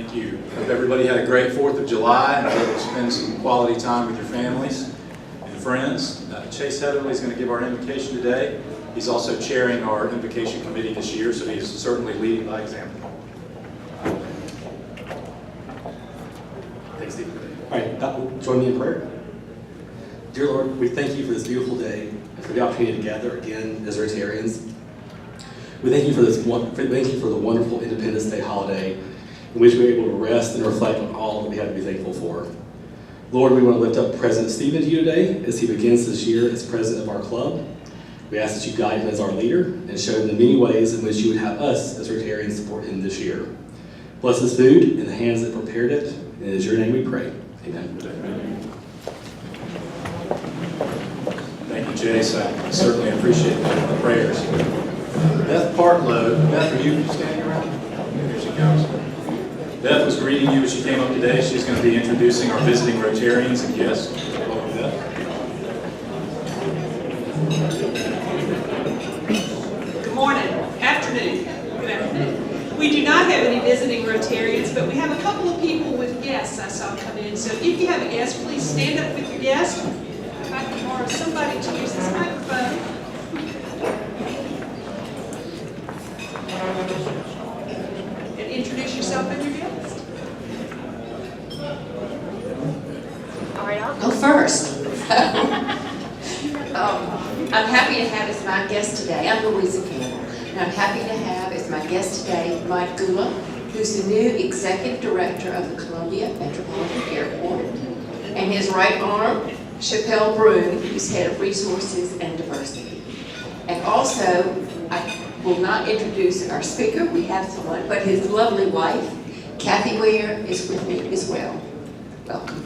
Thank you. Hope everybody had a great 4th of July and able to spend some quality time with your families and friends. Chase Heatherly is going to give our invocation today. He's also chairing our invocation committee this year, so he's certainly leading by example. Thanks, Steve. All right, join me in prayer. Dear Lord, we thank you for this beautiful day and for the opportunity to gather again as Rotarians. We thank you for the wonderful Independence Day holiday in which we are able to rest and reflect on all that we have to be thankful for. Lord, we want to lift up President Stephen to you today as he begins this year as president of our club. We ask that you guide him as our leader and show him the many ways in which you would have us as Rotarians support him this year. Bless this food in the hands that prepared it, and in your name we pray. Amen. Thank you, Chase. I certainly appreciate the prayers. Beth Partlow. Beth, are you standing around? There she comes. Beth was greeting you as she came up today. She's going to be introducing our visiting Rotarians and guests. Welcome, Beth. Good morning. Afternoon. Good afternoon. We do not have any visiting Rotarians, but we have a couple of people with guests I saw come in. So if you have a guest, please stand up with your guest. If I can borrow somebody to use this microphone. And introduce yourself and your guest. All right, I'll go first. I'm happy to have as my guest today, I'm Louisa Campbell, and I'm happy to have as my guest today Mike Gula, who's the new Executive Director of the Columbia Metropolitan Airport, and his right arm, Chappelle Broom, who's Head of Resources and Diversity. And also, I will not introduce our speaker, we have someone, but his lovely wife, Kathy Ware, is with me as well. Welcome.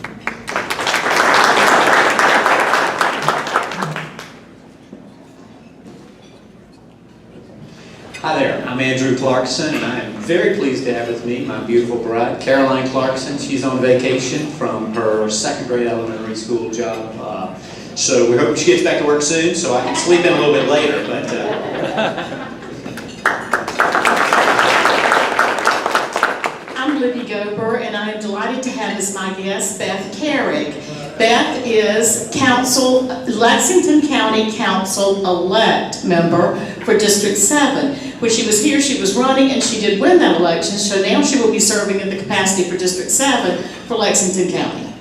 Hi there, I'm Andrew Clarkson, and I am very pleased to have with me my beautiful bride, Caroline Clarkson. She's on vacation from her 2nd grade elementary school job. So we hope she gets back to work soon so I can sleep in a little bit later. But I'm Libby Gober, and I am delighted to have as my guest Beth Carrick. Beth is Lexington County Council-elect member for District 7. When she was here, she was running, and she did win that election, so now she will be serving in the capacity for District 7 for Lexington County.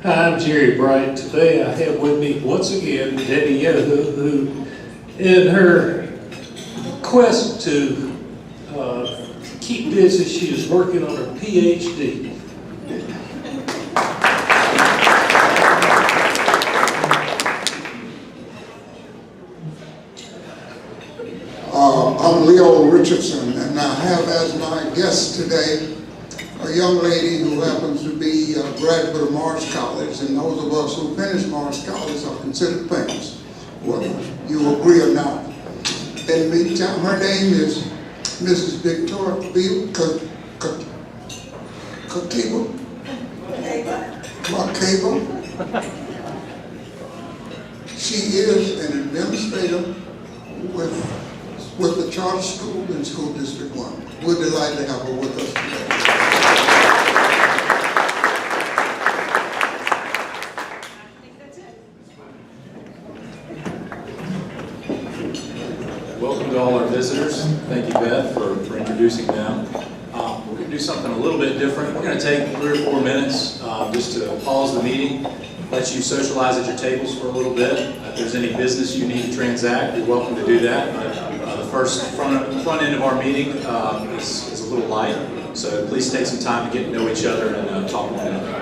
Hi, I'm Jerry Bright. Today I have with me once again Debbie Yoho, who in her quest to keep busy, she is working on her PhD. I'm Leo Richardson, and I have as my guest today a young lady who happens to be a graduate of Morris College, and those of us who finished Morris College are considered famous, whether you agree or not. In the meantime, her name is Mrs. Victoria Makeba. She is an administrator with the charter school in School District 1. We're delighted to have her with us today. I think that's it. Welcome to all our visitors. Thank you, Beth, for introducing them. We're going to do something a little bit different. We're going to take 3 or 4 minutes just to pause the meeting, let you socialize at your tables for a little bit. If there's any business you need to transact, you're welcome to do that. But the front end of our meeting is a little light, so please take some time to get to know each other and talk to one another.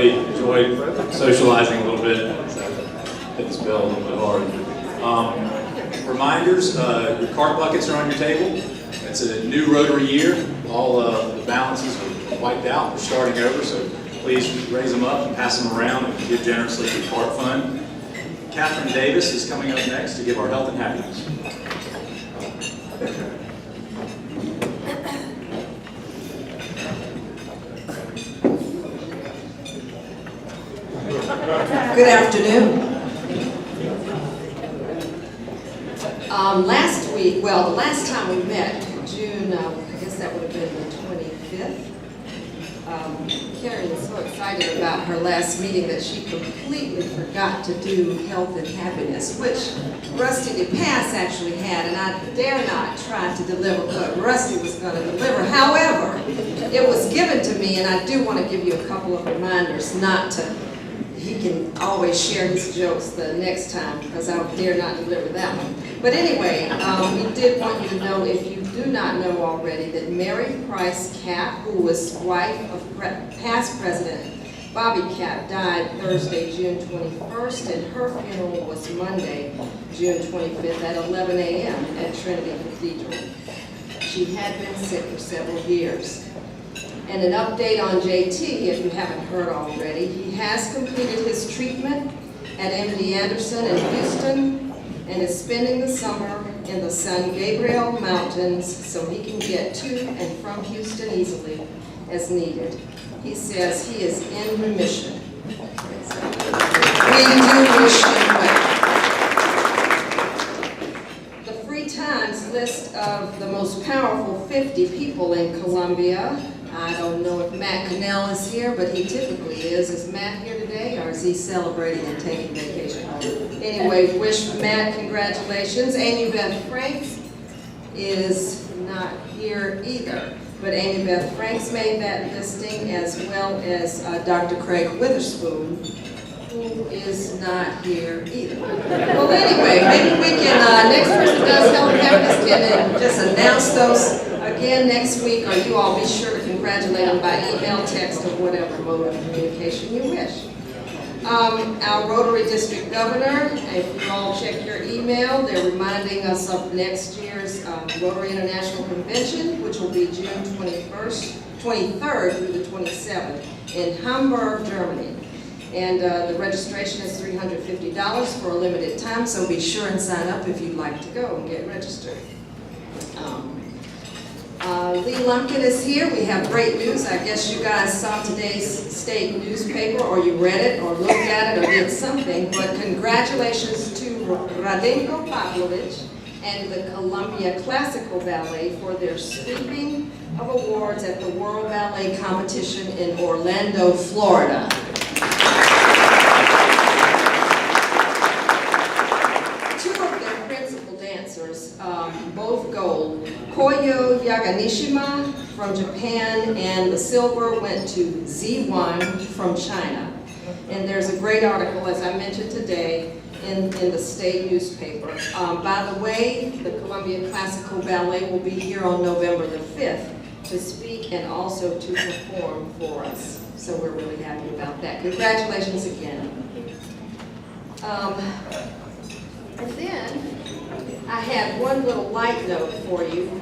everybody enjoyed socializing a little bit. Hit this bell a little bit hard. Reminders, your cart buckets are on your table. It's a new Rotary year. All the balances are wiped out. We're starting over, so please raise them up and pass them around and give generously to the cart fund. Catherine Davis is coming up next to give our health and happiness. Good afternoon. Last week, well, the last time we met, June, I guess that would have been the 25th, Carrie was so excited about her last meeting that she completely forgot to do health and happiness, which Rusty DePass actually had, and I dare not try to deliver what Rusty was going to deliver. However, it was given to me, and I do want to give you a couple of reminders not to. He can always share his jokes the next time, because I dare not deliver that one. But anyway, we did want you to know, if you do not know already, that Mary Price Capp, who was wife of past President Bobby Capp, died Thursday, June 21st, and her funeral was Monday, June 25th at 11 a.m. at Trinity Cathedral. She had been sick for several years. And an update on JT, if you haven't heard already, he has completed his treatment at MD Anderson in Houston and is spending the summer in the San Gabriel Mountains so he can get to and from Houston easily as needed. He says he is in remission. We do wish him well. The Free Times list of the most powerful 50 people in Colombia. I don't know if Matt Cannell is here, but he typically is. Is Matt here today, or is he celebrating and taking vacation? Anyway, wish Matt congratulations. Amy Beth Franks is not here either, but Amy Beth Franks made that listing, as well as Dr. Craig Witherspoon, who is not here either. Well, anyway, maybe we can, next person who does health and happiness can just announce those again next week, or you all be sure to congratulate them by email, text, or whatever mode of communication you wish. Our Rotary District Governor, if you all check your email, they're reminding us of next year's Rotary International Convention, which will be June 23rd through the 27th in Hamburg, Germany. And the registration is $350 for a limited time, so be sure and sign up if you'd like to go and get registered. Lee Lumpkin is here. We have great news. I guess you guys saw today's state newspaper, or you read it, or looked at it, or did something, but congratulations to Radenko Pavlovich and the Columbia Classical Ballet for their sweeping of awards at the World Ballet Competition in Orlando, Florida. Two of their principal dancers, both gold, Koyo Yaganishima from Japan, and the silver went to Z1 from China. And there's a great article, as I mentioned today, in the state newspaper. By the way, the Columbia Classical Ballet will be here on November the 5th to speak and also to perform for us. So we're really happy about that. Congratulations again. And then I had one little light note for you.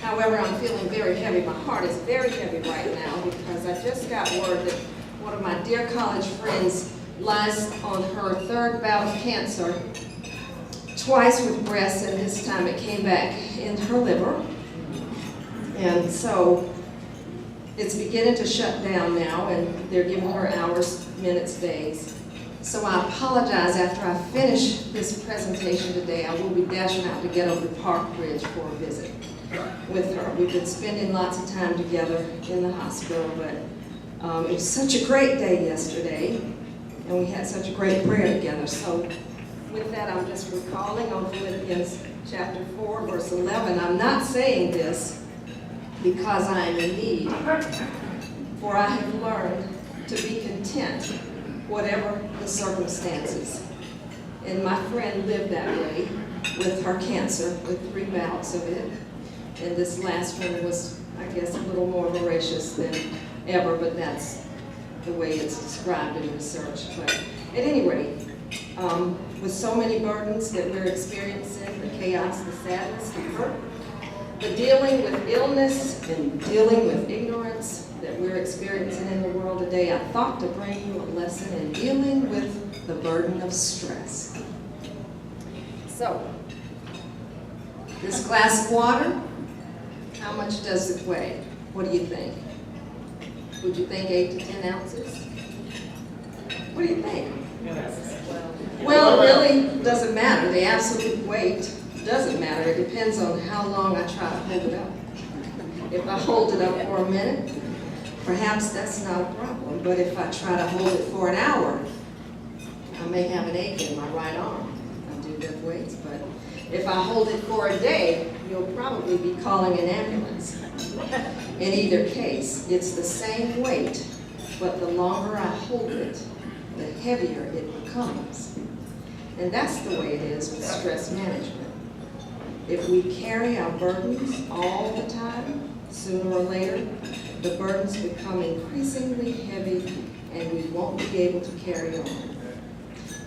However, I'm feeling very heavy. My heart is very heavy right now because I just got word that one of my dear college friends lies on her third bout of cancer, twice with breast, and this time it came back in her liver. And so it's beginning to shut down now, and they're giving her hours, minutes, days. So I apologize. After I finish this presentation today, I will be dashing out to get over to Park Ridge for a visit with her. We've been spending lots of time together in the hospital, but it was such a great day yesterday, and we had such a great prayer together. So with that, I'm just recalling on Philippians chapter 4, verse 11. I'm not saying this because I am in need, for I have learned to be content, whatever the circumstances. And my friend lived that way with her cancer, with 3 bouts of it. And this last one was, I guess, a little more voracious than ever, but that's the way it's described in research. But at any rate, with so many burdens that we're experiencing, the chaos, the sadness, the hurt, the dealing with illness and dealing with ignorance that we're experiencing in the world today, I thought to bring you a lesson in dealing with the burden of stress. So, this glass of water, how much does it weigh? What do you think? Would you think 8 to 10 ounces? What do you think? Well, it really doesn't matter. The absolute weight doesn't matter. It depends on how long I try to hold it up. If I hold it up for a minute, perhaps that's not a problem. But if I try to hold it for an hour, I may have an ache in my right arm. I do lift weights, but if I hold it for a day, you'll probably be calling an ambulance. In either case, it's the same weight, but the longer I hold it, the heavier it becomes. And that's the way it is with stress management. If we carry our burdens all the time, sooner or later, the burdens become increasingly heavy and we won't be able to carry on.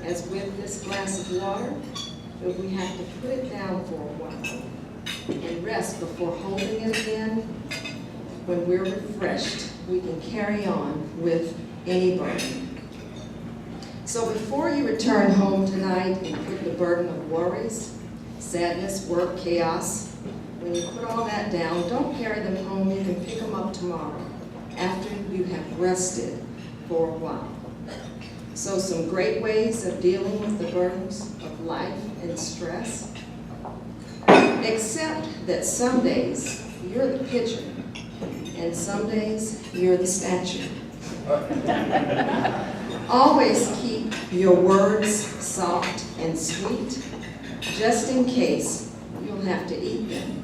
As with this glass of water, if we have to put it down for a while and rest before holding it again, when we're refreshed, we can carry on with any burden. So before you return home tonight and put the burden of worries, sadness, work, chaos, when you put all that down, don't carry them home. You can pick them up tomorrow after you have rested for a while. So some great ways of dealing with the burdens of life and stress, except that some days you're the pitcher and some days you're the statue. Always keep your words soft and sweet, just in case you'll have to eat them.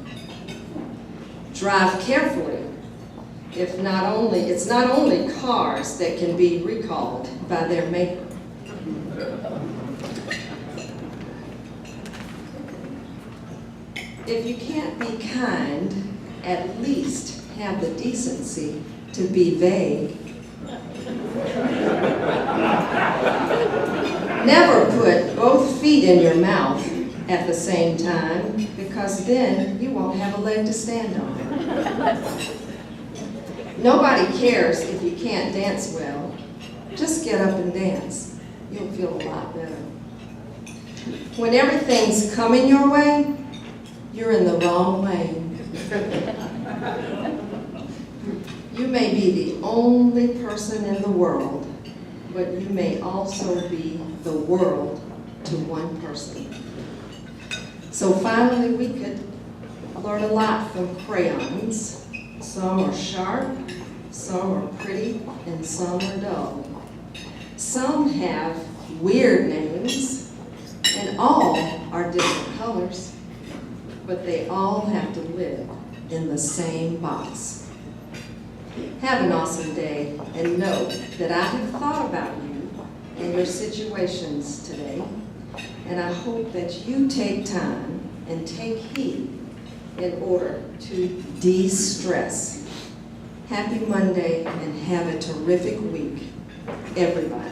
Drive carefully. It's not only cars that can be recalled by their maker. If you can't be kind, at least have the decency to be vague. Never put both feet in your mouth at the same time, because then you won't have a leg to stand on. Nobody cares if you can't dance well. Just get up and dance. You'll feel a lot better. When everything's coming your way, you're in the wrong lane. You may be the only person in the world, but you may also be the world to one person. So finally, we could learn a lot from crayons. Some are sharp, some are pretty, and some are dull. Some have weird names, and all are different colors, but they all have to live in the same box. Have an awesome day, and know that I have thought about you and your situations today, and I hope that you take time and take heed in order to de-stress. Happy Monday, and have a terrific week, everybody.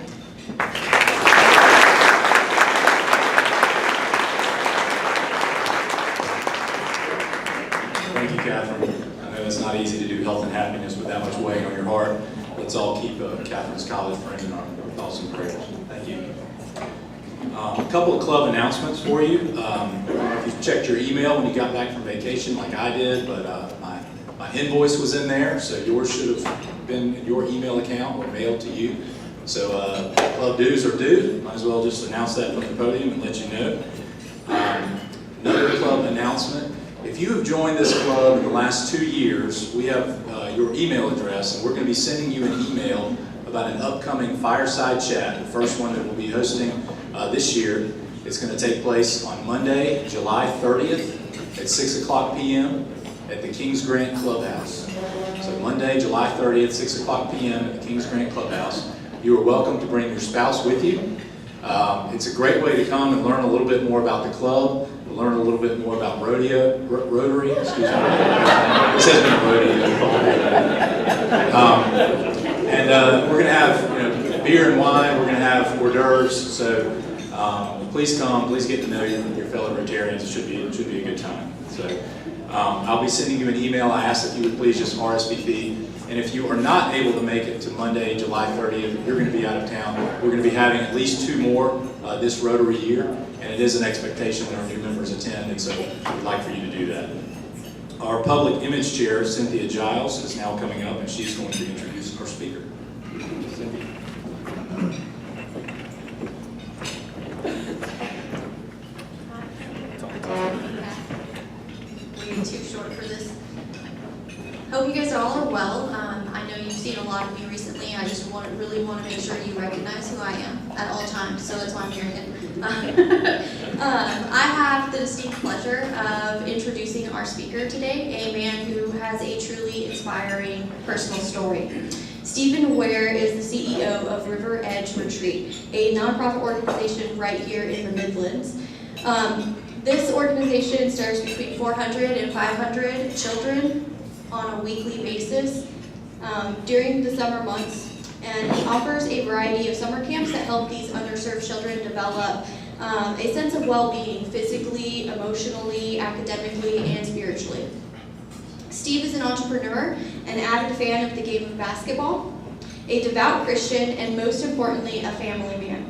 Thank you, Catherine. I know it's not easy to do health and happiness with that much weight on your heart. Let's all keep Catherine's college friend in our thoughts and prayers. Thank you. A couple of club announcements for you. If you checked your email when you got back from vacation like I did, but my invoice was in there, so yours should have been in your email account or mailed to you. So club dues are due. Might as well just announce that from the podium and let you know. Another club announcement. If you have joined this club in the last 2 years, we have your email address, and we're going to be sending you an email about an upcoming fireside chat, the first one that we'll be hosting this year. It's going to take place on Monday, July 30th at 6 o'clock p.m. at the Kings Grant Clubhouse. So Monday, July 30th, 6 o'clock p.m. at the Kings Grant Clubhouse. You are welcome to bring your spouse with you. It's a great way to come and learn a little bit more about the club, learn a little bit more about Rotary, excuse me. This has been rodeo. And we're going to have beer and wine. We're going to have hors d'oeuvres. So please come. Please get to know your fellow Rotarians. It should be a good time. So I'll be sending you an email. I ask that you would please just RSVP. And if you are not able to make it to Monday, July 30th, you're going to be out of town. We're going to be having at least 2 more this Rotary year, and it is an expectation that our new members attend, and so we'd like for you to do that. Our public image chair, Cynthia Giles, is now coming up, and she's going to introduce our speaker. Cynthia. Way too short for this. Hope you guys all are well. I know you've seen a lot of me recently. I just really want to make sure you recognize who I am at all times, so that's why I'm here again. I have the distinct pleasure of introducing our speaker today, a man who has a truly inspiring personal story. Stephen Ware is the CEO of River Edge Retreat, a nonprofit organization right here in the Midlands. This organization serves between 400 and 500 children on a weekly basis during the summer months, and he offers a variety of summer camps that help these underserved children develop a sense of well-being physically, emotionally, academically, and spiritually. Steve is an entrepreneur, an avid fan of the game of basketball, a devout Christian, and most importantly, a family man.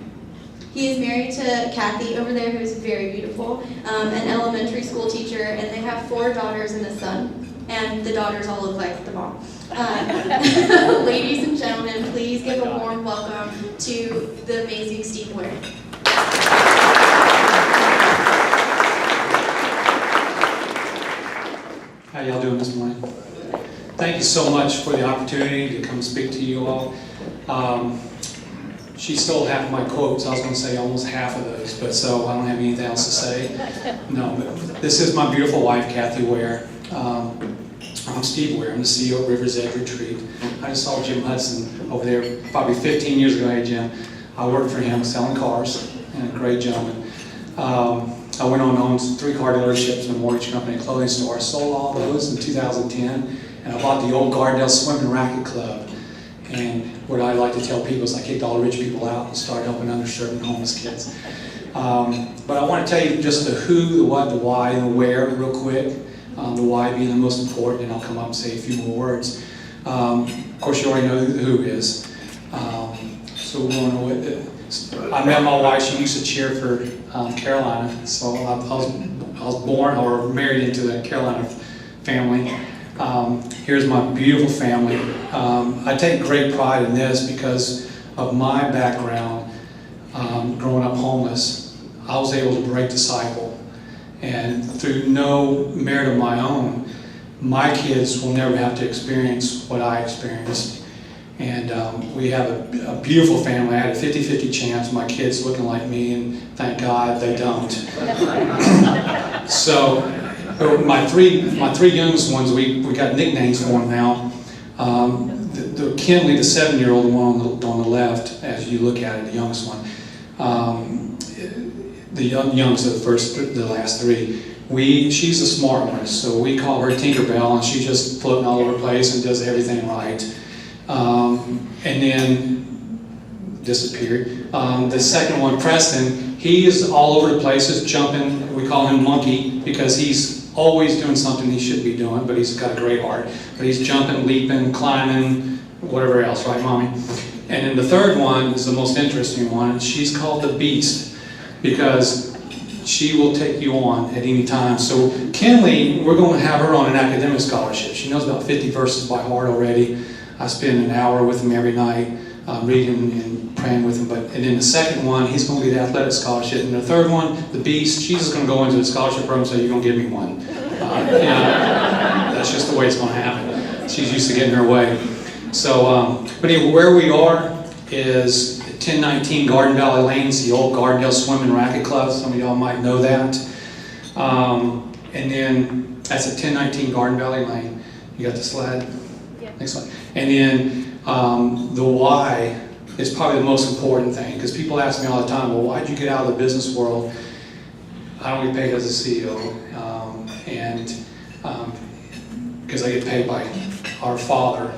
He is married to Kathy over there, who is very beautiful, an elementary school teacher, and they have 4 daughters and a son. And the daughters all look like the mom. Ladies and gentlemen, please give a warm welcome to the amazing Steve Ware. How y'all doing this morning? Thank you so much for the opportunity to come speak to you all. She stole half of my quotes. I was going to say almost half of those, but so I don't have anything else to say. No, but this is my beautiful wife, Kathy Ware. I'm Steve Ware. I'm the CEO of River's Edge Retreat. I just saw Jim Hudson over there probably 15 years ago. Hey, Jim. I worked for him selling cars, and a great gentleman. I went on to own 3 car dealerships and a mortgage company and clothing store. I sold all those in 2010, and I bought the old Gardendale Swim and Racket Club. And what I like to tell people is I kicked all the rich people out and started helping underserved and homeless kids. But I want to tell you just the who, the what, the why, and the where real quick. The why being the most important, and I'll come up and say a few more words. Of course, you already know who the who is. So we're going to I met my wife. She used to cheer for Carolina. So I was born or married into the Carolina family. Here's my beautiful family. I take great pride in this because of my background. Growing up homeless, I was able to break the cycle. And through no merit of my own, my kids will never have to experience what I experienced. And we have a beautiful family. I had a 50-50 chance, my kids looking like me, and thank God they don't. So my three youngest ones, we got nicknames for them now. The Kinley, the 7-year-old one on the left, as you look at it, the youngest one. The youngest of the last 3. She's a smart one, so we call her Tinkerbell, and she's just floating all over the place and does everything right. And then disappeared. The second one, Preston, he is all over the place, just jumping. We call him Monkey because he's always doing something he shouldn't be doing, but he's got a great heart. But he's jumping, leaping, climbing, whatever else, right, Mommy? And then the third one is the most interesting one. She's called the Beast, because she will take you on at any time. So Kinley, we're going to have her on an academic scholarship. She knows about 50 verses by heart already. I spend an hour with him every night, reading and praying with him. And then the second one, he's going to get the athletic scholarship. And the third one, the Beast, she's just going to go into the scholarship program and say, you're going to give me one. That's just the way it's going to happen. She's used to getting her way. So, but anyway, where we are is 1019 Garden Valley Lanes, the old Gardendale Swim and Racket Club. Some of y'all might know that. And then that's at 1019 Garden Valley Lane. You got the slide? Yeah. Next slide. And then the why is probably the most important thing, because people ask me all the time, well, why'd you get out of the business world? I don't get paid as a CEO, and because I get paid by our Father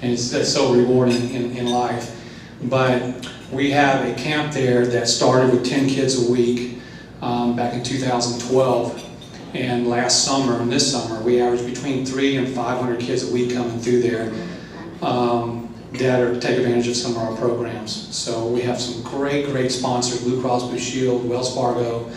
and that's so rewarding in life. But we have a camp there that started with 10 kids a week back in 2012. And last summer and this summer, we averaged between 300 and 500 kids a week coming through there that are take advantage of some of our programs. So we have some great sponsors: Blue Cross Blue Shield, Wells Fargo,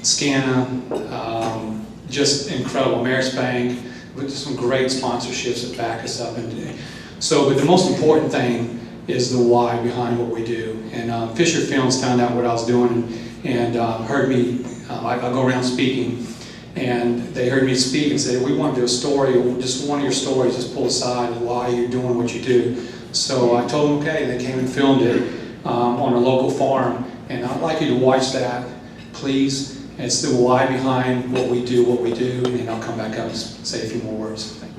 SCANA, just incredible, Maris Bank, with some great sponsorships that back us up. And so, but the most important thing is the why behind what we do. And Fisher Films found out what I was doing and heard me. I go around speaking, and they heard me speak and said, "We want to do a story, just one of your stories, just pull aside why you're doing what you do." So I told them, okay, they came and filmed it on a local farm, and I'd like you to watch that, please. It's the why behind what we do, and then I'll come back up and say a few more words. Thank you.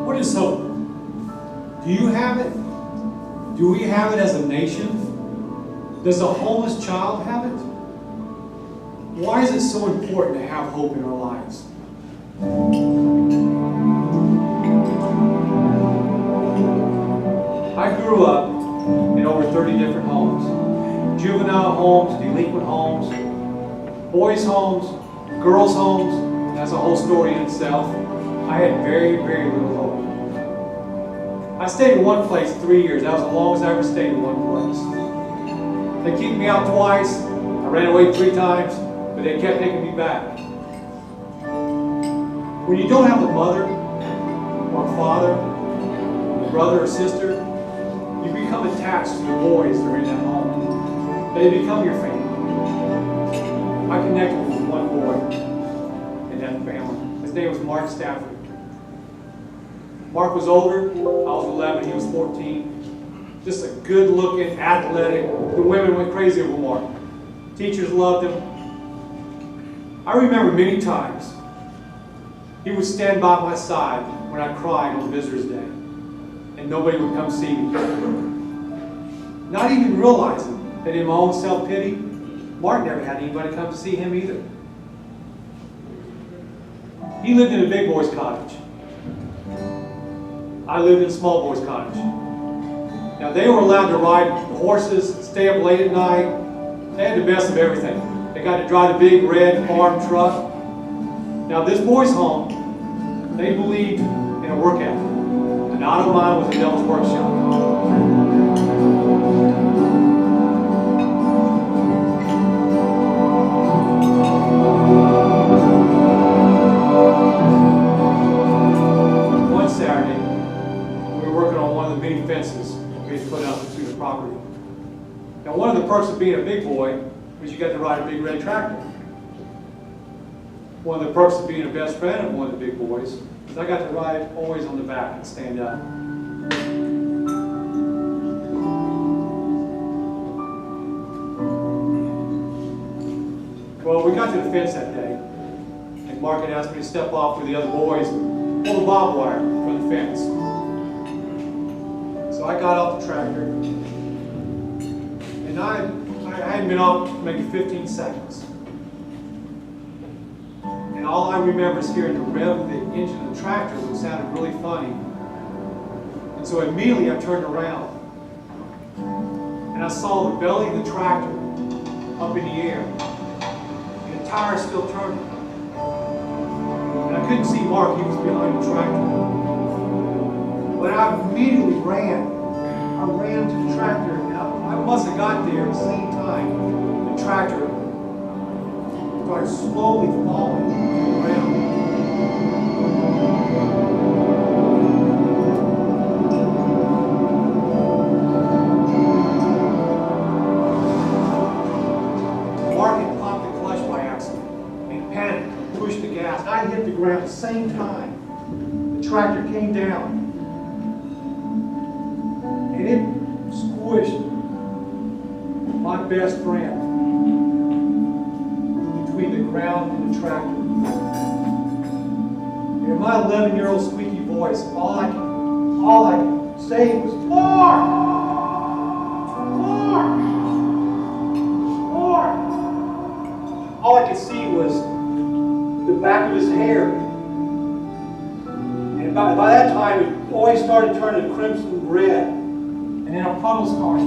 What is hope? Do you have it? Do we have it as a nation? Does a homeless child have it? Why is it so important to have hope in our lives? I grew up in over 30 different homes. Juvenile homes, delinquent homes, boys' homes, girls' homes. That's a whole story in itself. I had very little hope. I stayed in one place 3 years. That was the longest I ever stayed in one place. They kicked me out twice. I ran away 3 times, but they kept taking me back. When you don't have a mother or a father, a brother or sister, you become attached to the boys that are in that home. They become your family. I connected with one boy in that family. His name was Mark Stafford. Mark was older. I was 11. He was 14. Just a good-looking, athletic. The women went crazy over Mark. Teachers loved him. I remember many times he would stand by my side when I cried on Visitor's Day, and nobody would come see me. Not even realizing that in my own self-pity, Mark never had anybody come to see him either. He lived in a big boy's cottage. I lived in a small boy's cottage. Now they were allowed to ride horses, stay up late at night. They had the best of everything. They got to drive the big red farm truck. Now this boys' home, they believed in a work ethic. And out of mine was a devil's workshop. Fences we had put up through the property. Now one of the perks of being a big boy was you got to ride a big red tractor. One of the perks of being a best friend of one of the big boys is I got to ride always on the back and stand up. Well, we got to the fence that day, and Mark had asked me to step off with the other boys, pull the barbed wire from the fence. So I got off the tractor, and I hadn't been off maybe 15 seconds. And all I remember is hearing the rev of the engine of the tractor, which sounded really funny. And so immediately I turned around, and I saw the belly of the tractor up in the air, and the tire still turning. And I couldn't see Mark, he was behind the tractor. But I immediately ran. I ran to the tractor, and I must have got there at the same time. The tractor started slowly falling to the ground. Mark had popped the clutch by accident and panicked, pushed the gas. I hit the ground at the same time. The tractor came down. And it squished my best friend between the ground and the tractor. And in my 11-year-old squeaky voice, all I could say was, "Mark! Mark! Mark!" All I could see was the back of his hair. And by that time, it always started turning crimson red. And then a puddle started.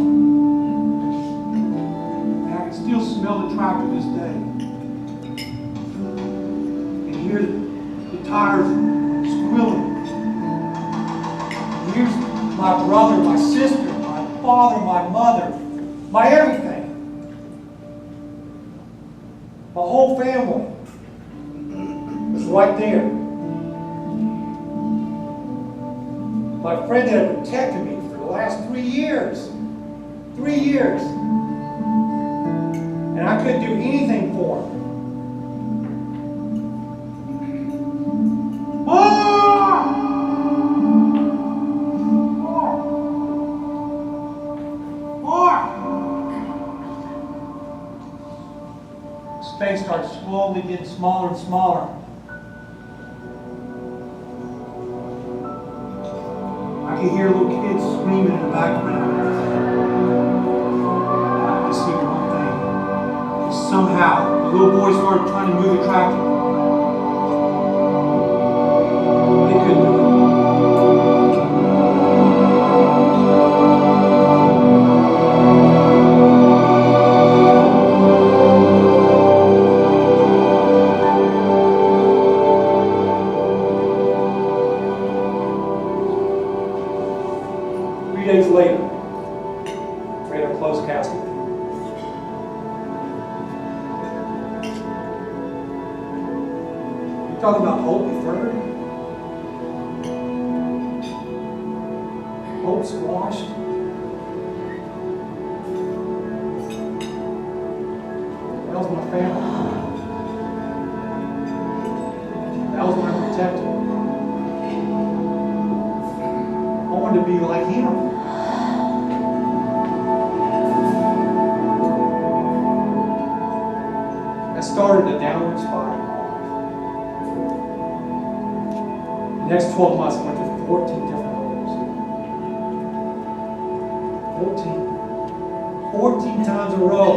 And I can still smell the tractor this day. And hear the tires squealing. And here's my brother, my sister, my father, my mother, my everything. My whole family was right there. My friend that had protected me for the last 3 years. 3 years. And I couldn't do anything for him. Mark! Mark! Mark! Space starts slowly getting smaller and smaller. I could hear little kids screaming in the background. I could see one thing. Somehow, the little boy started trying to move the tractor. They couldn't do it. Days later, we had a closed casket. You talking about hope deferred? Hope squashed? That was my family. That was my protector. I wanted to be like him. Started a downward spiral. The next 12 months, I went to 14 different homes. 14 times in a row.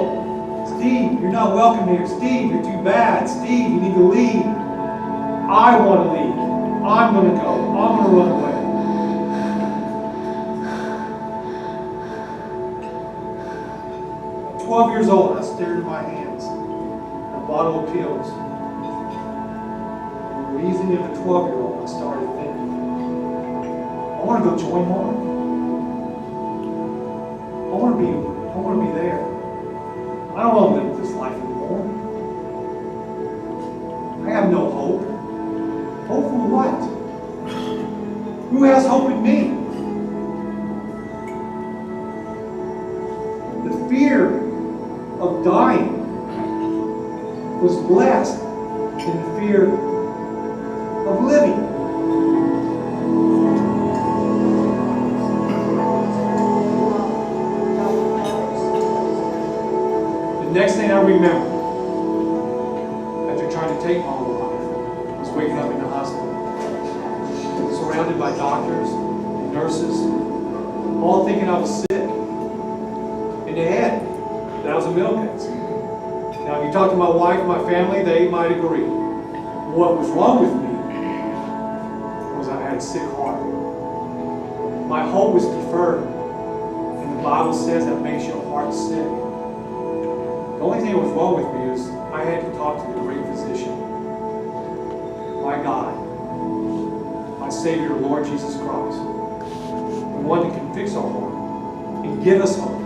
Steve, you're not welcome here. Steve, you're too bad. Steve, you need to leave. I want to leave. I'm going to go. I'm going to run away. At 12 years old, I stared at my hands. Bottle of pills. And the reason of a 12-year-old, I started thinking, I want to go join Mark. I want to be there. I don't want to live this life anymore. I have no hope. Hope for what? Who has hope in me? The fear of dying was blessed in the fear of living. The next thing I remember, after trying to take my own life, was waking up in the hospital, surrounded by doctors and nurses, all thinking I was sick. In the head, that I was a mental cancer. Now, if you talk to my wife and my family, they might agree. What was wrong with me was I had a sick heart. My hope was deferred. And the Bible says that makes your heart sick. The only thing that was wrong with me is I had to talk to the great physician. my God, my Savior, Lord Jesus Christ, the one that can fix our heart and give us hope.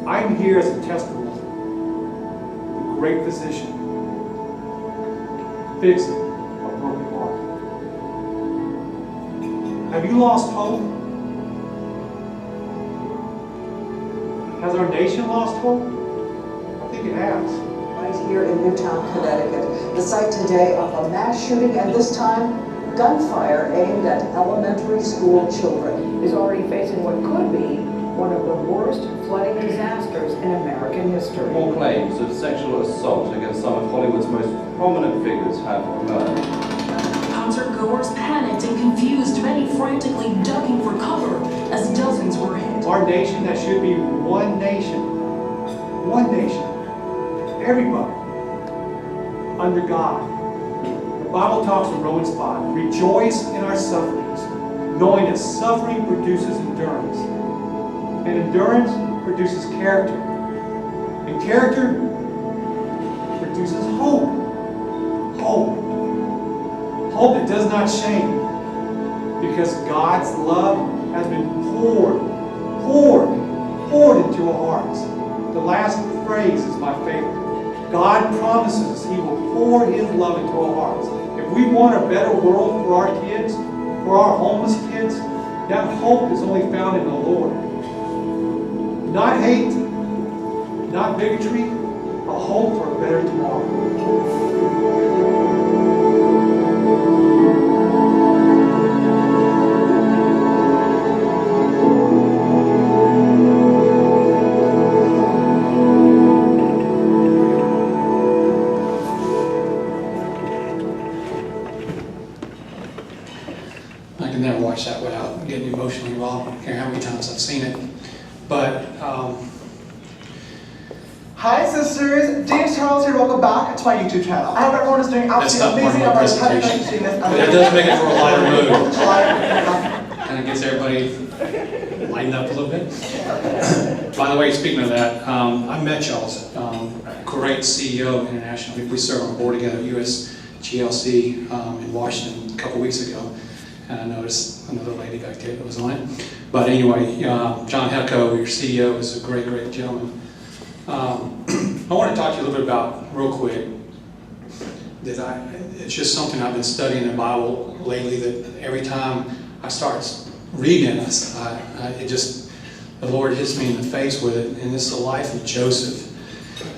I'm here as a testimony of the great physician fixing a broken heart. Have you lost hope? Has our nation lost hope? I think it has. Right here in Newtown, Connecticut, the site today of a mass shooting, and this time gunfire aimed at elementary school children, is already facing what could be one of the worst flooding disasters in American history. More claims of sexual assault against some of Hollywood's most prominent figures have emerged. Concert-goers panicked and confused, many frantically ducking for cover as dozens were hit. Our nation that should be one nation, everybody, under God. The Bible talks in Romans 5, rejoice in our sufferings, knowing that suffering produces endurance. And endurance produces character. And character produces hope. Hope that does not shame. Because God's love has been poured into our hearts. The last phrase is my favorite. God promises He will pour His love into our hearts. If we want a better world for our kids, for our homeless kids, that hope is only found in the Lord. Not hate, not bigotry, a hope for a better tomorrow. I can never watch that without getting emotionally involved. I don't care how many times I've seen it. But, Hi sisters, James Charles here, welcome back to my YouTube channel. I hope everyone is doing absolutely amazing. That's not part of my presentation. But it does make it for a lighter mood. Kind of gets everybody lightened up a little bit. By the way, speaking of that, I met Charles, great CEO internationally. We served on board together at USGLC in Washington a couple weeks ago. And I noticed another lady back there that was on it. But anyway, John Hecko, your CEO, is a great, great gentleman. I want to talk to you a little bit about, real quick, that it's just something I've been studying in the Bible lately, that every time I start reading it, the Lord hits me in the face with it, and it's the life of Joseph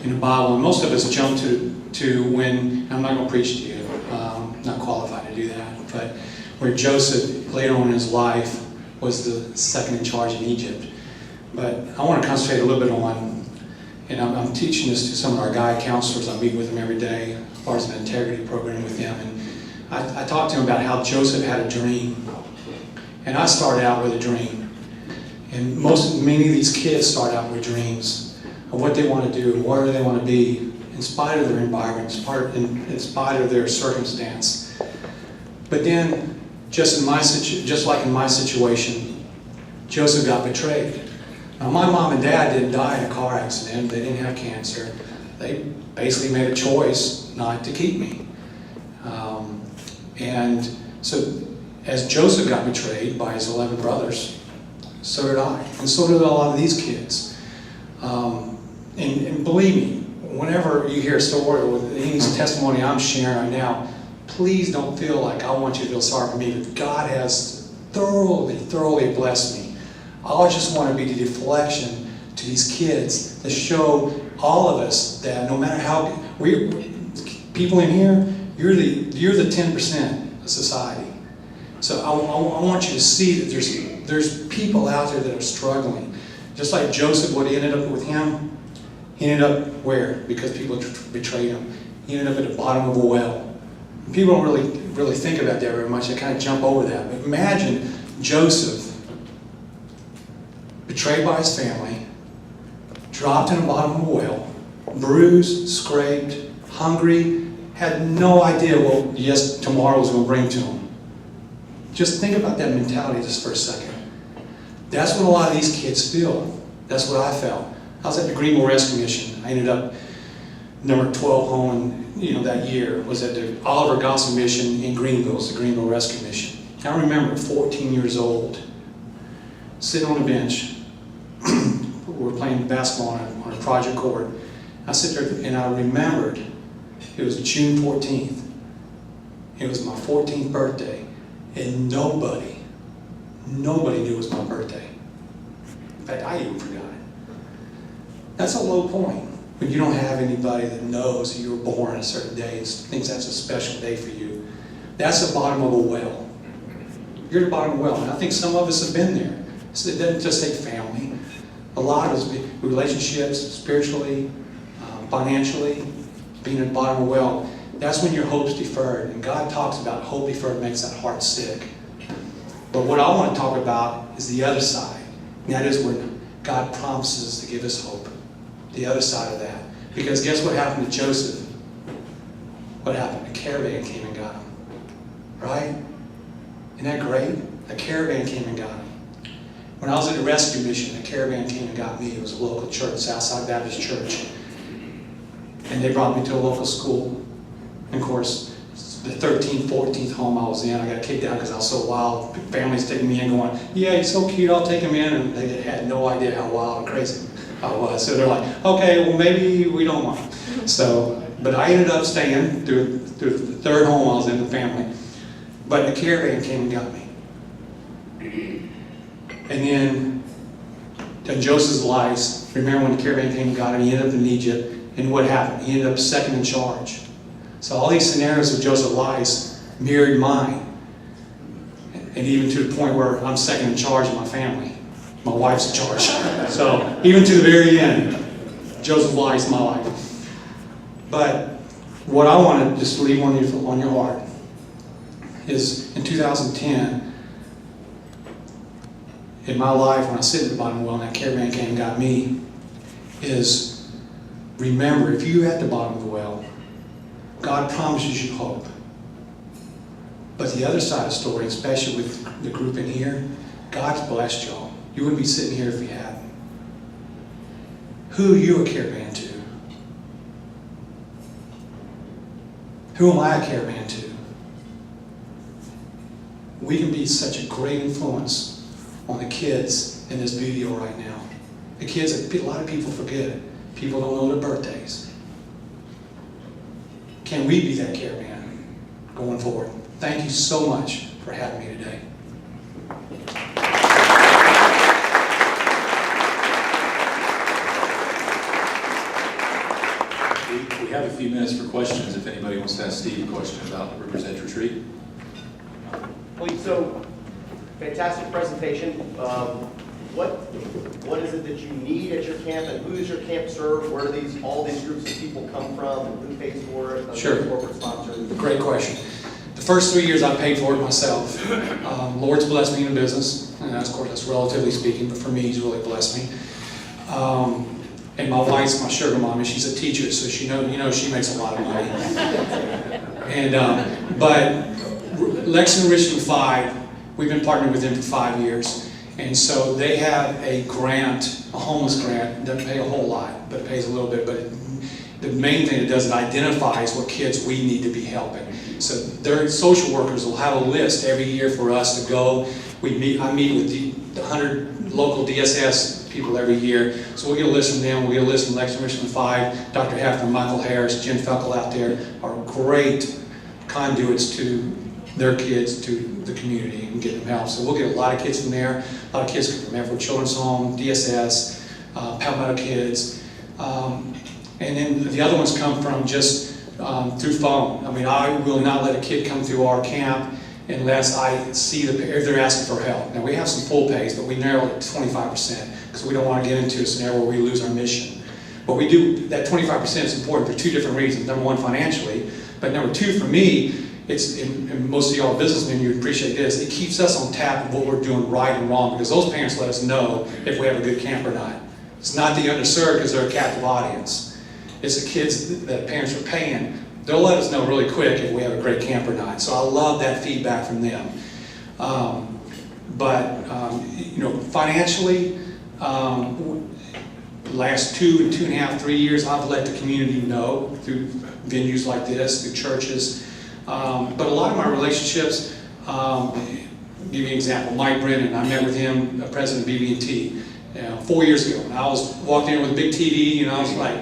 in the Bible. And most of us jump to when, I'm not going to preach to you, I'm not qualified to do that, but where Joseph, later on in his life, was the second in charge in Egypt. But I want to concentrate a little bit on, and I'm teaching this to some of our guy counselors. I meet with them every day as far as an integrity program with them. And I talked to them about how Joseph had a dream. And I started out with a dream. And many of these kids start out with dreams of what they want to do, where they want to be, in spite of their environment, in spite of their circumstance. But then, just like in my situation, Joseph got betrayed. Now, my mom and dad didn't die in a car accident. They didn't have cancer. They basically made a choice not to keep me. And so, as Joseph got betrayed by his 11 brothers, so did I. And so did a lot of these kids. And believe me, whenever you hear a story or any testimony I'm sharing right now, please don't feel like I want you to feel sorry for me, but God has thoroughly blessed me. I just want to be the deflection to these kids to show all of us that no matter how people in here, you're the 10% of society. So I want you to see that there's people out there that are struggling. Just like Joseph, what he ended up with him, he ended up where? Because people betrayed him. He ended up at the bottom of a well. People don't really think about that very much. They kind of jump over that. But imagine Joseph, betrayed by his family, dropped in the bottom of a well, bruised, scraped, hungry, had no idea what tomorrow was going to bring to him. Just think about that mentality just for a second. That's what a lot of these kids feel. That's what I felt. I was at the Greenville Rescue Mission. I ended up number 12 home, that year was at the Oliver Gospel Mission in Greenville. It's the Greenville Rescue Mission. I remember 14 years old, sitting on a bench. We were playing basketball on a project court. I sit there and I remembered it was June 14th. It was my 14th birthday, and nobody knew it was my birthday. In fact, I even forgot it. That's a low point when you don't have anybody that knows that you were born a certain day and thinks that's a special day for you. That's the bottom of a well. You're at the bottom of a well, and I think some of us have been there. So it doesn't just take family. A lot of us, relationships, spiritually, financially, being at the bottom of a well. That's when your hope's deferred. And God talks about hope deferred makes that heart sick. But what I want to talk about is the other side. And that is when God promises to give us hope. The other side of that. Because guess what happened to Joseph? What happened? A caravan came and got him. Right? Isn't that great? A caravan came and got him. When I was at the rescue mission, a caravan came and got me. It was a local church, Southside Baptist Church. And they brought me to a local school. And of course, the 13th, 14th home I was in, I got kicked out because I was so wild. Families taking me in going, yeah, he's so cute, I'll take him in. And they had no idea how wild and crazy I was. So they're like, okay, well, maybe we don't want him. So, but I ended up staying through the third home I was in, the family. But the caravan came and got me. And then Joseph's life, remember when the caravan came and got him, he ended up in Egypt. And what happened? He ended up second in charge. So all these scenarios of Joseph's life mirrored mine. And even to the point where I'm second in charge of my family. My wife's in charge. So even to the very end, Joseph's life is my life. But what I want to just leave on your heart is in 2010, in my life, when I sit at the bottom of the well and that caravan came and got me, is remember, if you're at the bottom of the well, God promises you hope. But the other side of the story, especially with the group in here, God's blessed y'all. You wouldn't be sitting here if you hadn't. Who are you a caravan to? Who am I a caravan to? We can be such a great influence on the kids in this video right now. The kids, a lot of people forget. People don't know their birthdays. Can we be that caravan going forward? Thank you so much for having me today. We have a few minutes for questions if anybody wants to ask Steve a question about River's Edge Retreat. Well, so, fantastic presentation. What is it that you need at your camp, and who does your camp serve? Where do all these groups of people come from, and who pays for it? Sure. Corporate sponsors. Great question. The first 3 years I paid for it myself. Lord's blessed me in business, and of course that's relatively speaking, but for me, He's really blessed me. And my wife's my sugar mommy. She's a teacher, so she she makes a lot of money. And but Lexington Richmond 5, we've been partnering with them for 5 years. And so they have a grant, a homeless grant. It doesn't pay a whole lot, but it pays a little bit. But the main thing it does, it identifies what kids we need to be helping. So their social workers will have a list every year for us to go. I meet with the 100 local DSS people every year. So we'll get a list from them. We'll get a list from Lexington Richmond 5. Dr. Hefner, Michael Harris, Jen Felkel out there are great conduits to their kids, to the community, and get them help. So we'll get a lot of kids from there. A lot of kids come from Everett Children's Home, DSS, Palmetto Kids. And then the other ones come from just through phone. I mean, I will not let a kid come through our camp unless I see if they're asking for help. Now we have some full pays, but we narrow it to 25% because we don't want to get into a scenario where we lose our mission. But we do, that 25% is important for two different reasons. Number one, financially, but number two, for me, it's, and most of y'all businessmen, you appreciate this, it keeps us on tap of what we're doing right and wrong, because those parents let us know if we have a good camp or not. It's not the underserved because they're a captive audience. It's the kids that parents are paying. They'll let us know really quick if we have a great camp or not. So I love that feedback from them. Financially, last 2.5, 3 years, I've let the community know through venues like this, through churches. But a lot of my relationships, give you an example, Mike Brennan, I met with him, president of BB&T, 4 years ago. And I was walking in with a big TV, and I was like,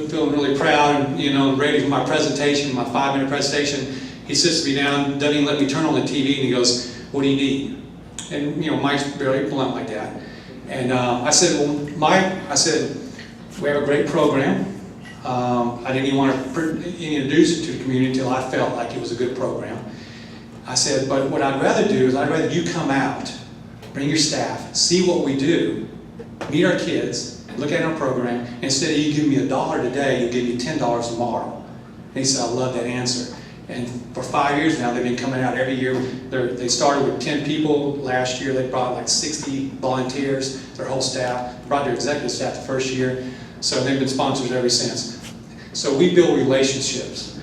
feeling really proud and, ready for my presentation, my 5-minute presentation. He sits me down, doesn't even let me turn on the TV, and he goes, "What do you need?" And, Mike's very blunt like that. And I said, "Well, Mike," I said, "we have a great program." I didn't even want to introduce it to the community until I felt like it was a good program. I said, "But what I'd rather do is I'd rather you come out, bring your staff, see what we do, meet our kids, look at our program. Instead of you giving me $1 today, you'll give me $10 tomorrow." And he said, "I love that answer." And for 5 years now, they've been coming out every year. They started with 10 people. Last year, they brought like 60 volunteers, their whole staff, brought their executive staff the first year. So they've been sponsors ever since. So we build relationships.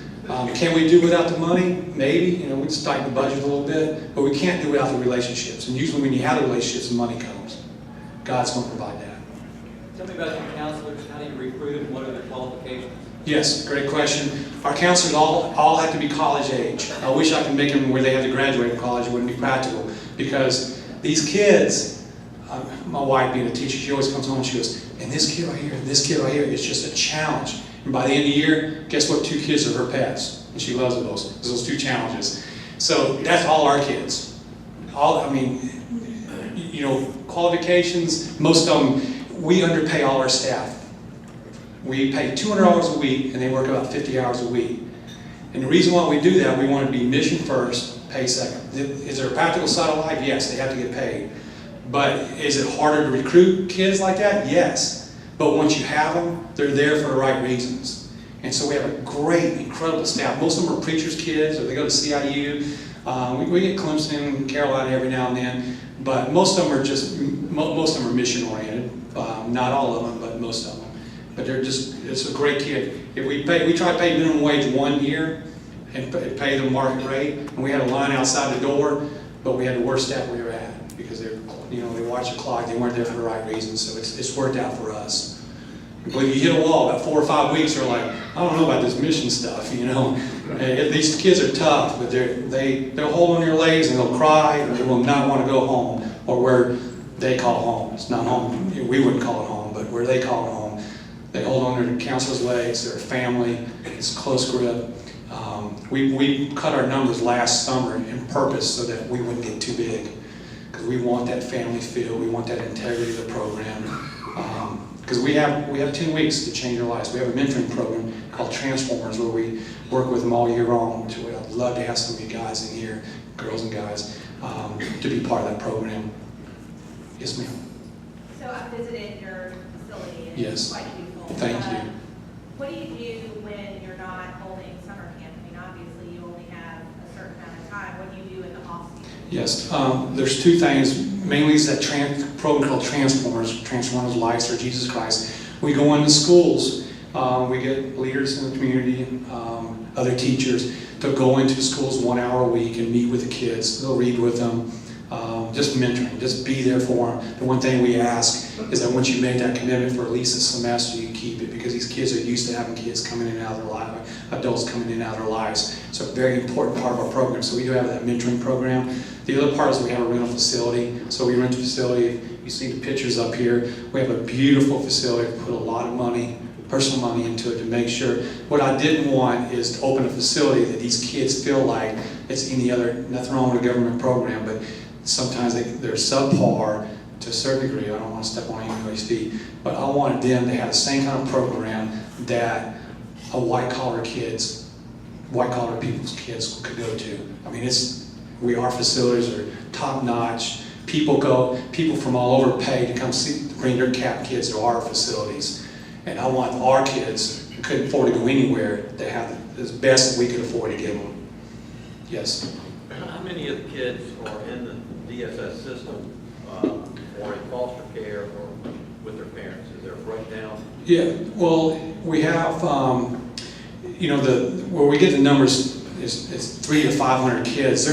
Can we do without the money? Maybe. We just tighten the budget a little bit, but we can't do without the relationships. And usually when you have the relationships, the money comes. God's going to provide that. Tell me about your counselors. How do you recruit and what are their qualifications? Yes, great question. Our counselors all have to be college age. I wish I could make them where they have to graduate from college. It wouldn't be practical because these kids, my wife being a teacher, she always comes home and she goes, "And this kid right here, and this kid right here, it's just a challenge." And by the end of the year, guess what? 2 kids are her pets. And she loves those 2 challenges. So that's all our kids. Qualifications, most of them, we underpay all our staff. We pay $200 a week, and they work about 50 hours a week. And the reason why we do that, we want to be mission first, pay second. Is there a practical side of life? Yes, they have to get paid. But is it harder to recruit kids like that? Yes. But once you have them, they're there for the right reasons. And so we have a great, incredible staff. Most of them are preachers' kids, or they go to CIU. We get Clemson and Carolina every now and then, but most of them are mission oriented. Not all of them, but most of them. But it's a great kid. If we try to pay minimum wage 1 year and pay the market rate, and we had a line outside the door, but we had the worst staff we ever had because they watch the clock. They weren't there for the right reasons, so it's worked out for us. But if you hit a wall about 4 or 5 weeks, they're like, "I don't know about this mission stuff." These kids are tough, but they'll hold on your legs and they'll cry and they will not want to go home or where they call home. It's not home. We wouldn't call it home, but where they call it home. They hold on to their counselor's legs, their family. It's a close grip. We cut our numbers last summer in purpose so that we wouldn't get too big because we want that family feel. We want that integrity of the program. Because we have 10 weeks to change their lives. We have a mentoring program called Transformers where we work with them all year long. I'd love to have some of you guys in here, girls and guys, to be part of that program. Yes, ma'am. So I visited your facility and Yes. it's quite beautiful. Thank you. What do you do when you're not holding summer camp? Obviously you only have a certain amount of time. What do you do in the off season? Yes, there's 2 things. Mainly is that program called Transformers Lives for Jesus Christ. We go into schools. We get leaders in the community, other teachers, to go into schools 1 hour a week and meet with the kids. They'll read with them. Just mentoring, just be there for them. The one thing we ask is that once you make that commitment for at least a semester, you keep it because these kids are used to having kids coming in and out of their lives, adults coming in and out of their lives. So a very important part of our program. So we do have that mentoring program. The other part is we have a rental facility. So we rent a facility. You see the pictures up here. We have a beautiful facility. We put a lot of money, personal money into it to make sure. What I didn't want is to open a facility that these kids feel like it's any other, nothing wrong with a government program, but sometimes they're subpar to a certain degree. I don't want to step on anybody's feet, but I wanted them to have the same kind of program that a white-collar people's kids could go to. Our facilities are top-notch. People from all over pay to come bring their kids to our facilities. And I want our kids who couldn't afford to go anywhere to have the best that we could afford to give them. Yes? How many of the kids are in the DSS system or in foster care or with their parents? Is there a breakdown? Yeah, well, we have, where we get the numbers is 300 to 500 kids.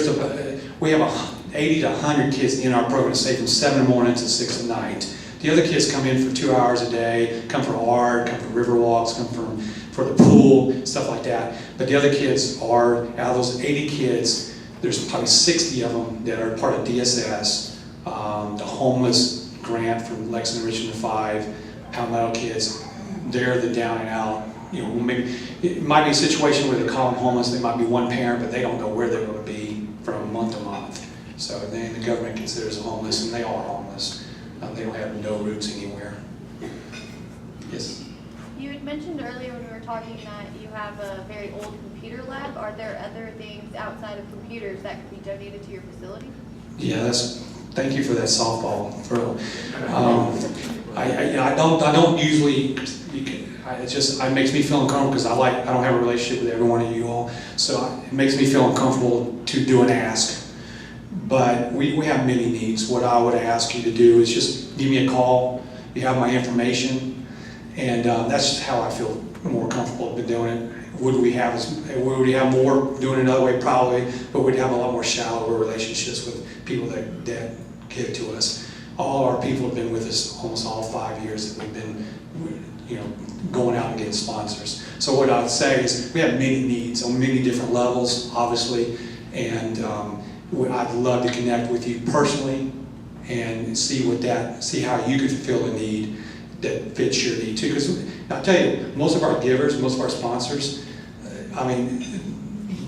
We have 80 to 100 kids in our program, say from 7 in the morning to 6 at night. The other kids come in for 2 hours a day, come for art, come for river walks, come for the pool, stuff like that. But the other kids are, out of those 80 kids, there's probably 60 of them that are part of DSS, the homeless grant from Lexington Richmond 5, Palmetto kids. They're the down and out. You know, maybe it might be a situation where they call them homeless. They might be one parent, but they don't know where they're going to be from month to month. So then the government considers them homeless, and they are homeless. They don't have no roots anywhere. Yes. You had mentioned earlier when we were talking that you have a very old computer lab. Are there other things outside of computers that could be donated to your facility? Yeah, thank you for that softball. I don't usually. It makes me feel uncomfortable because I don't have a relationship with every one of you all, so it makes me feel uncomfortable to do an ask. But we have many needs. What I would ask you to do is just give me a call. You have my information, and that's just how I feel more comfortable with doing it. Would we have more doing it another way? Probably, but we'd have a lot more shallower relationships with people that give to us. All our people have been with us almost all 5 years that we've been, going out and getting sponsors. So what I'd say is we have many needs on many different levels, obviously, and I'd love to connect with you personally and see how you could fulfill a need that fits your need too. Because I'll tell you, most of our givers, most of our sponsors,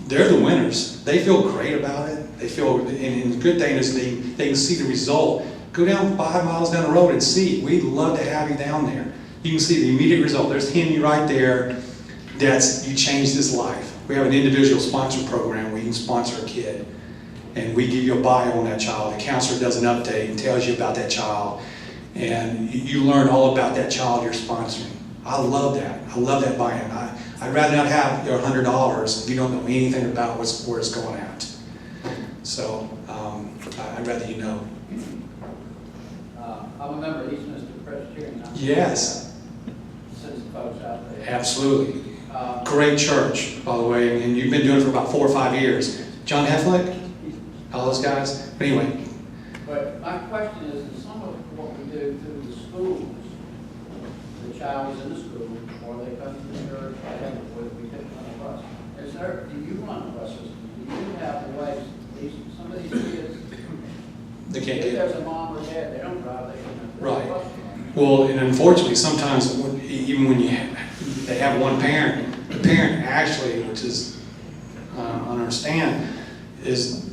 they're the winners. They feel great about it. They feel, and the good thing is they can see the result. Go down 5 miles down the road and see. We'd love to have you down there. You can see the immediate result. There's Henry right there. You changed his life. We have an individual sponsor program where you can sponsor a kid. And we give you a bio on that child. The counselor does an update and tells you about that child. And you learn all about that child you're sponsoring. I love that. I love that buy-in. I'd rather not have your $100 if you don't know anything about where it's going at. So I'd rather you know. I'm a member of Eastminster Presbyterian. Yes. Send some folks out there. Absolutely. Great church, by the way, and you've been doing it for about 4 or 5 years. John Heflick, all those guys. But anyway. But my question is, in some of what we do through the schools, the child is in the school, or they come to the church, whatever, we pick them on a bus. Do you run a bus system? Do you have the ways, some of these kids, they can't if get there's a mom or dad, they don't drive, they can. Right. Well, and unfortunately, sometimes even when they have one parent, the parent actually, which is I understand, is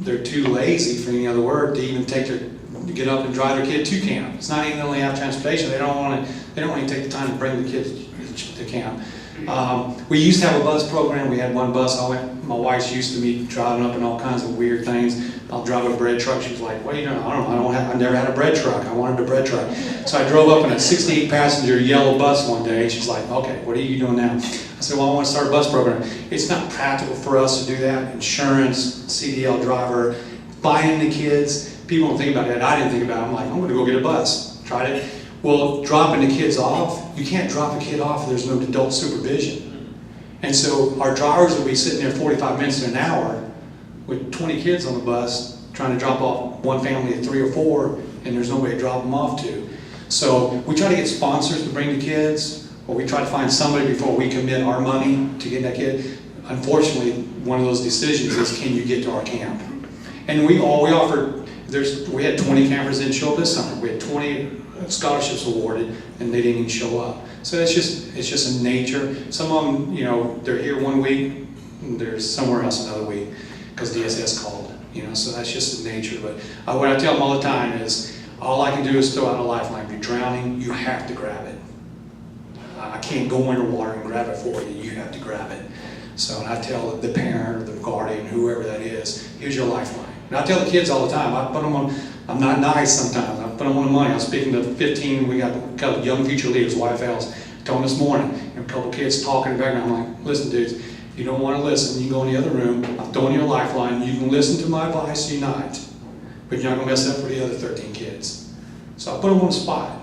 they're too lazy, for any other word, to even to get up and drive their kid to camp. It's not even that they have transportation. They don't want to take the time to bring the kids to camp. We used to have a bus program. We had one bus. My wife's used to me driving up in all kinds of weird things. I'll drive a bread truck. She's like, "What are you doing?" I never had a bread truck. I wanted a bread truck. So I drove up in a 68-passenger yellow bus one day. And she's like, "Okay, what are you doing now?" I said, "Well, I want to start a bus program." It's not practical for us to do that. Insurance, CDL driver, buying the kids. People don't think about that. I didn't think about it. I'm like, I'm going to go get a bus. Tried it. Well, dropping the kids off, you can't drop a kid off if there's no adult supervision. And so our drivers will be sitting there 45 minutes to an hour with 20 kids on the bus trying to drop off one family of 3 or 4, and there's nobody to drop them off to. So we try to get sponsors to bring the kids, or we try to find somebody before we commit our money to get that kid. Unfortunately, one of those decisions is, can you get to our camp? And we had 20 campers didn't show up this summer. We had 20 scholarships awarded, and they didn't even show up. So it's just a nature. Some of them, they're here one week, and they're somewhere else another week because DSS called. So that's just the nature. But what I tell them all the time is, all I can do is throw out a lifeline. If you're drowning, you have to grab it. I can't go underwater and grab it for you. You have to grab it. So, and I tell the parent or the guardian, whoever that is, here's your lifeline. And I tell the kids all the time, I put them on, I'm not nice sometimes, I put them on the money. I was speaking to 15, we got a couple of young future leaders, YFLs, told them this morning, and a couple of kids talking in the background. I'm like, listen dudes, if you don't want to listen, you can go in the other room, I'm throwing you a lifeline, you can listen to my advice, unite, but you're not going to mess up for the other 13 kids. So I put them on the spot.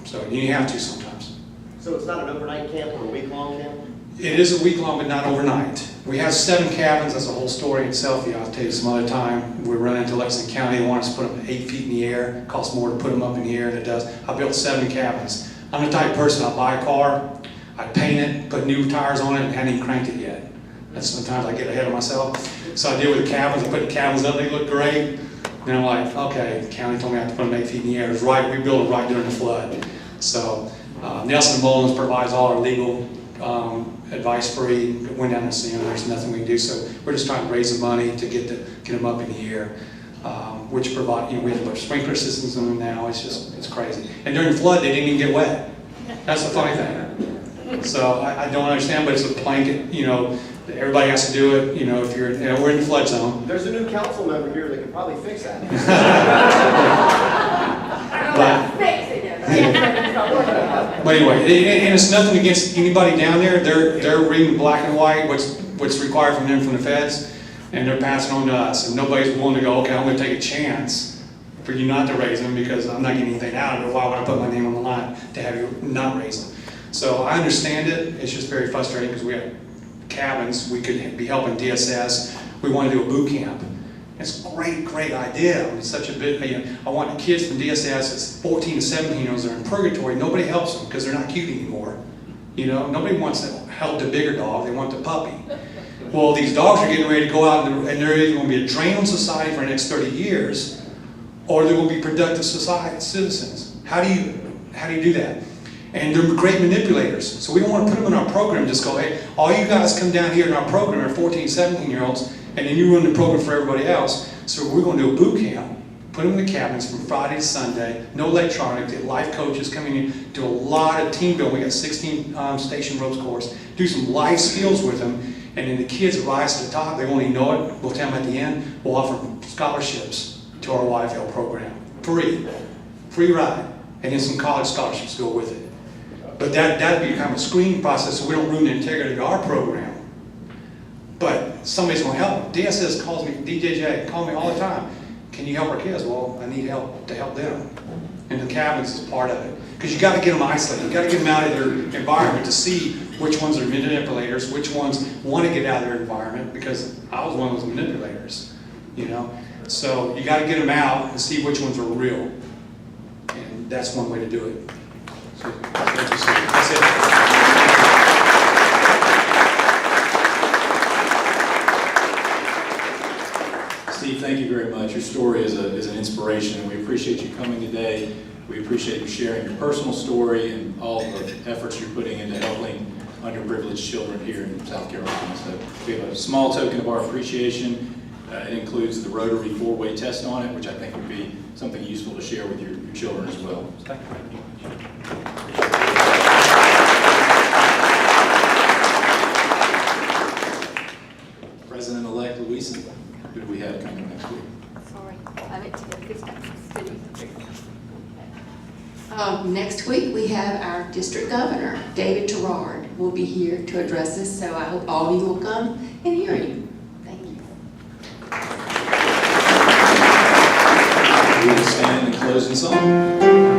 So you have to sometimes. So it's not an overnight camp or a week-long camp? It is a week long, but not overnight. We have 7 cabins. That's a whole story itself. Yeah, I'll tell you some other time. We run into Lexington County. They want us to put them 8 feet in the air. It costs more to put them up in the air than it does. I built 7 cabins. I'm the type of person, I'll buy a car, I paint it, put new tires on it, and hadn't even cranked it yet. That's sometimes I get ahead of myself. So I deal with the cabins. I put the cabins up. They look great. Then I'm like, okay, the county told me I have to put them 8 feet in the air. It was right. We built them right during the flood. So Nelson Mullins provides all our legal advice free. Went down and seen them. There's nothing we can do. So we're just trying to raise the money to get them up in the air, which provide, we have sprinkler systems in them now. It's crazy. And during the flood, they didn't even get wet. That's the funny thing. So I don't understand, but it's a blanket. Everybody has to do it. If you're, we're in the flood zone. There's a new council member here that can probably fix that. But anyway, and it's nothing against anybody down there. They're reading black and white what's required from them from the feds, and they're passing on to us. And nobody's willing to go, okay, I'm going to take a chance for you not to raise them because I'm not getting anything out of it. Why would I put my name on the line to have you not raise them? So I understand it. It's just very frustrating because we have cabins. We could be helping DSS. We want to do a boot camp. It's a great idea. It's such a big, I want the kids from DSS, it's 14 to 17-year-olds, they're in purgatory. Nobody helps them because they're not cute anymore. Nobody wants to help the bigger dog, they want the puppy. Well, these dogs are getting ready to go out and they're either going to be a drain on society for the next 30 years, or they're going to be productive citizens. How do you do that? And they're great manipulators. So we don't want to put them in our program, just go, hey, all you guys come down here in our program are 14, 17-year-olds, and then you run the program for everybody else. So we're going to do a boot camp, put them in the cabins from Friday to Sunday, no electronics, get life coaches coming in, do a lot of team building. We got 16 station ropes course, do some life skills with them, and then the kids rise to the top. They won't even know it. We'll tell them at the end, we'll offer scholarships to our YFL program. Free ride, and then some college scholarships go with it. But that'd be kind of a screening process so we don't ruin the integrity of our program. But somebody's going to help. DSS calls me, DJJ, call me all the time. Can you help our kids? Well, I need help to help them. And the cabins is part of it. Because you got to get them isolated. You got to get them out of their environment to see which ones are manipulators, which ones want to get out of their environment, because I was one of those manipulators, So you got to get them out and see which ones are real. And that's one way to do it. So, that's it. Steve, thank you very much. Your story is an inspiration, and we appreciate you coming today. We appreciate you sharing your personal story and all the efforts you're putting into helping underprivileged children here in South Carolina. So we have a small token of our appreciation. It includes the Rotary 4-way test on it, which I think would be something useful to share with your children as well. So thank you very much. President-elect Louisa, who do we have coming next week? Sorry, I need to get this back to the city. Next week, we have our district governor, David Terrard, will be here to address us, so I hope all of you will come and hear him. Thank you. We will stand and close in song.